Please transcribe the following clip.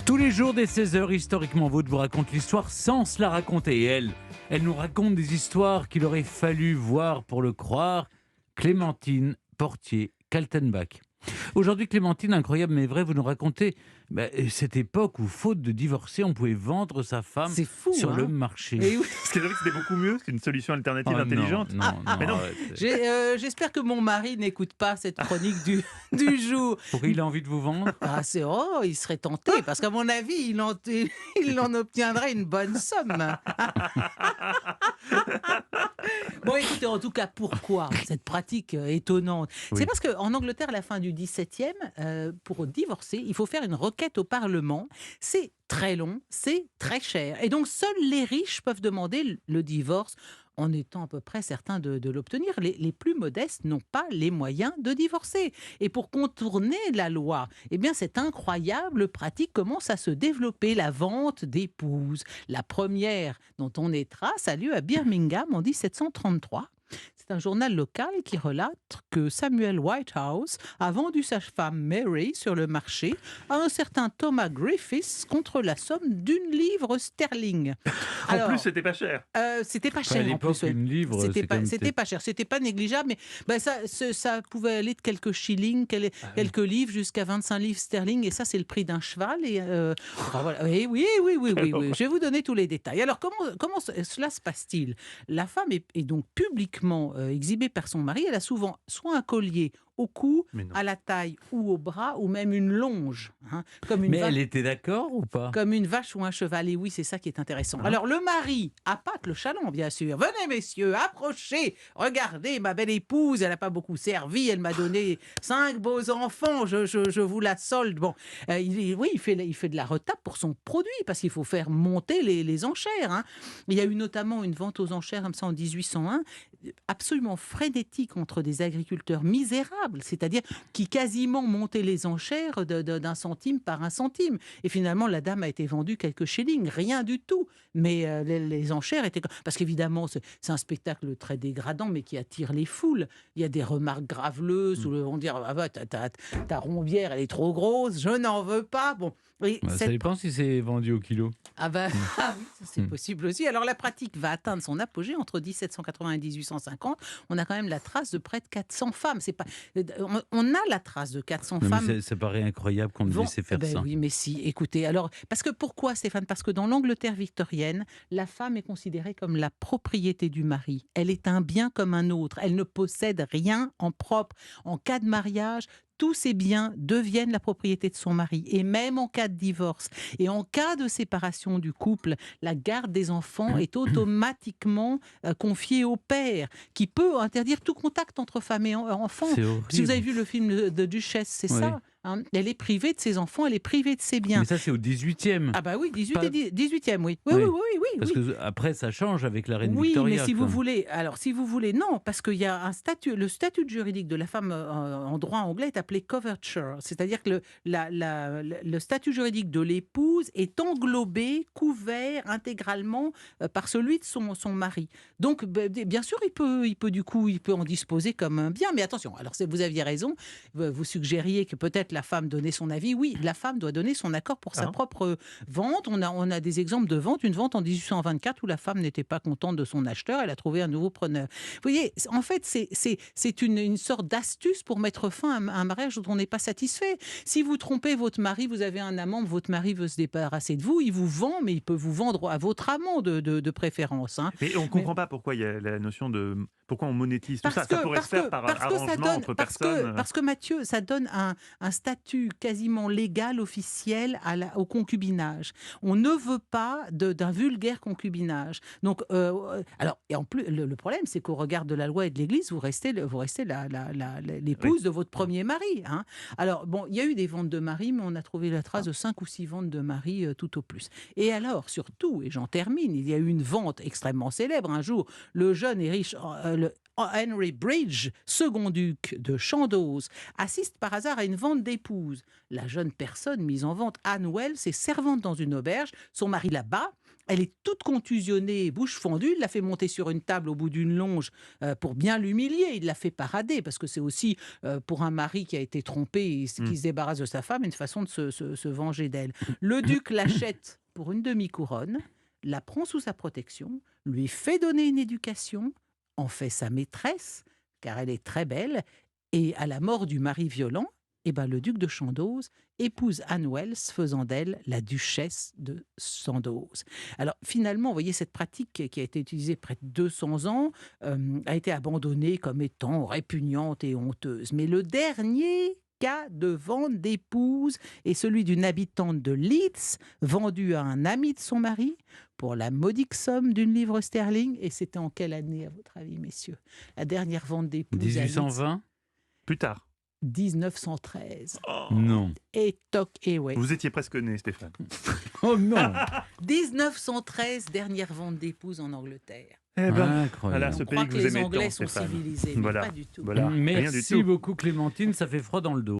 Tous les jours dès 16h, Historiquement Vôtre vous raconte l'histoire sans se la raconter. Et elle nous raconte des histoires qu'il aurait fallu voir pour le croire. Clémentine Portier-Kaltenbach. Aujourd'hui, Clémentine, incroyable mais vrai, vous nous racontez cette époque où, faute de divorcer, on pouvait vendre sa femme C'est fou, sur hein. le marché. Et oui. Ce qui est vrai que c'était beaucoup mieux, c'est une solution alternative Oh intelligente. Non, Mais non. arrête. J'espère que mon mari n'écoute pas cette chronique du jour. Pourquoi il a envie de vous vendre? Il serait tenté, parce qu'à mon avis, il en obtiendrait une bonne somme. Bon, écoutez, en tout cas, pourquoi cette pratique étonnante? Oui. C'est parce qu'en Angleterre, à la fin du XVIIe, pour divorcer, il faut faire une requête au Parlement. C'est très long, c'est très cher. Et donc, seuls les riches peuvent demander le divorce en étant à peu près certains de l'obtenir. Les plus modestes n'ont pas les moyens de divorcer. Et pour contourner la loi, eh bien, cette incroyable pratique commence à se développer, la vente d'épouses. La première dont on est trace a lieu à Birmingham en 1733. C'est un journal local qui relate que Samuel Whitehouse a vendu sa femme Mary sur le marché à un certain Thomas Griffiths contre la somme d'1 livre sterling. En plus, c'était pas cher. C'était pas Enfin, cher à en l'époque, plus. Ouais. une livre, C'était pas cher, c'était pas négligeable, mais ça pouvait aller de quelques shillings, quelques livres jusqu'à 25 livres sterling, et ça c'est le prix d'un cheval. Et voilà. Oui, je vais vous donner tous les détails. Alors comment cela se passe-t-il? La femme est donc publiquement exhibée par son mari. Elle a souvent soit un collier au cou, à la taille ou au bras, ou même une longe, comme une Mais vache. elle était d'accord ou pas? Comme une vache ou un cheval, et oui, c'est ça qui est intéressant. Alors, le mari appâte le chaland, bien sûr. Venez, messieurs, approchez. Regardez, ma belle épouse, elle n'a pas beaucoup servi. Elle m'a donné 5 beaux enfants. Je vous la solde. Bon, il fait de la retape pour son produit, parce qu'il faut faire monter les enchères. Il y a eu notamment une vente aux enchères, comme ça, en 1801, absolument frénétique entre des agriculteurs misérables, c'est-à-dire qui quasiment montaient les enchères d'un centime par 1 centime. Et finalement, la dame a été vendue quelques shillings, rien du tout. Mais les enchères étaient... Parce qu'évidemment, c'est un spectacle très dégradant, mais qui attire les foules. Il y a des remarques graveleuses, où on dit ta rombière, elle est trop grosse, je n'en veux pas. Bon, Ça dépend si c'est vendu au kilo. oui, ça, c'est possible aussi. Alors la pratique va atteindre son apogée entre 1780 et 1850. On a quand même la trace de près de 400 femmes. On a la trace de 400 Non, femmes. mais ça paraît incroyable qu'on devait laisser faire ça. Oui, mais si, écoutez. Alors, pourquoi, Stéphane? Parce que dans l'Angleterre victorienne, la femme est considérée comme la propriété du mari. Elle est un bien comme un autre. Elle ne possède rien en propre. En cas de mariage, tous ces biens deviennent la propriété de son mari, et même en cas de divorce. Et en cas de séparation du couple, la garde des enfants est automatiquement confiée au père, qui peut interdire tout contact entre femme et enfant. Si vous avez vu le film de Duchesse, c'est ça. Elle est privée de ses enfants, elle est privée de ses biens. Mais ça, c'est au 18e. Ah bah oui, 18e, oui. Oui. Parce que après, ça change avec la reine Oui, Victoria. mais si vous voulez, non, parce qu'il y a un statut, le statut juridique de la femme en droit anglais est appelé coverture, c'est-à-dire que le statut juridique de l'épouse est englobé, couvert intégralement par celui de son mari. Donc, bien sûr, il peut en disposer comme un bien, mais attention. Alors, vous aviez raison, vous suggériez que peut-être la femme donnait son avis. Oui, la femme doit donner son accord pour sa propre vente. On a des exemples de vente. Une vente en 1824 où la femme n'était pas contente de son acheteur. Elle a trouvé un nouveau preneur. Vous voyez, en fait, c'est une sorte d'astuce pour mettre fin à un mariage dont on n'est pas satisfait. Si vous trompez votre mari, vous avez un amant, votre mari veut se débarrasser de vous, il vous vend, mais il peut vous vendre à votre amant de préférence. Mais on ne comprend pas pourquoi il y a la notion de... Pourquoi on monétise tout ça? Ça pourrait se faire par arrangement entre personnes. Parce que Mathieu, ça donne un statut quasiment légal, officiel au concubinage. On ne veut pas d'un vulgaire concubinage. Donc, et en plus, le problème, c'est qu'au regard de la loi et de l'Église, vous restez l'épouse de votre premier mari. Alors, bon, il y a eu des ventes de mari, mais on a trouvé la trace de 5 ou 6 ventes de mari tout au plus. Et alors, surtout, et j'en termine, il y a eu une vente extrêmement célèbre. Un jour, le jeune et riche Henry Bridge, second duc de Chandos, assiste par hasard à une vente d'épouse. La jeune personne mise en vente, Anne Wells, est servante dans une auberge. Son mari la bat. Elle est toute contusionnée, bouche fendue. Il l'a fait monter sur une table au bout d'une longe pour bien l'humilier. Il l'a fait parader parce que c'est aussi pour un mari qui a été trompé et qui se débarrasse de sa femme une façon de se venger d'elle. Le duc l'achète pour une demi-couronne, la prend sous sa protection, lui fait donner une éducation, en fait sa maîtresse, car elle est très belle, et à la mort du mari violent, le duc de Chandos épouse Anne Wells, faisant d'elle la duchesse de Sandoz. Alors finalement, vous voyez, cette pratique qui a été utilisée près de 200 ans a été abandonnée comme étant répugnante et honteuse. Mais le dernier cas de vente d'épouse est celui d'une habitante de Leeds, vendue à un ami de son mari pour la modique somme d'une livre sterling. Et c'était en quelle année, à votre avis, messieurs? La dernière vente d'épouse 1820 ? Plus tard. 1913. Non. Et toc, et ouais. Vous étiez presque né, Stéphane. Oh non. 1913, dernière vente d'épouse en Angleterre. Incroyable. Voilà, ce On pays croit que que vous les aimez Anglais tant, sont Stéphane. civilisés, mais Voilà. pas du tout. Voilà. Rien du Merci tout. beaucoup Clémentine, ça fait froid dans le dos.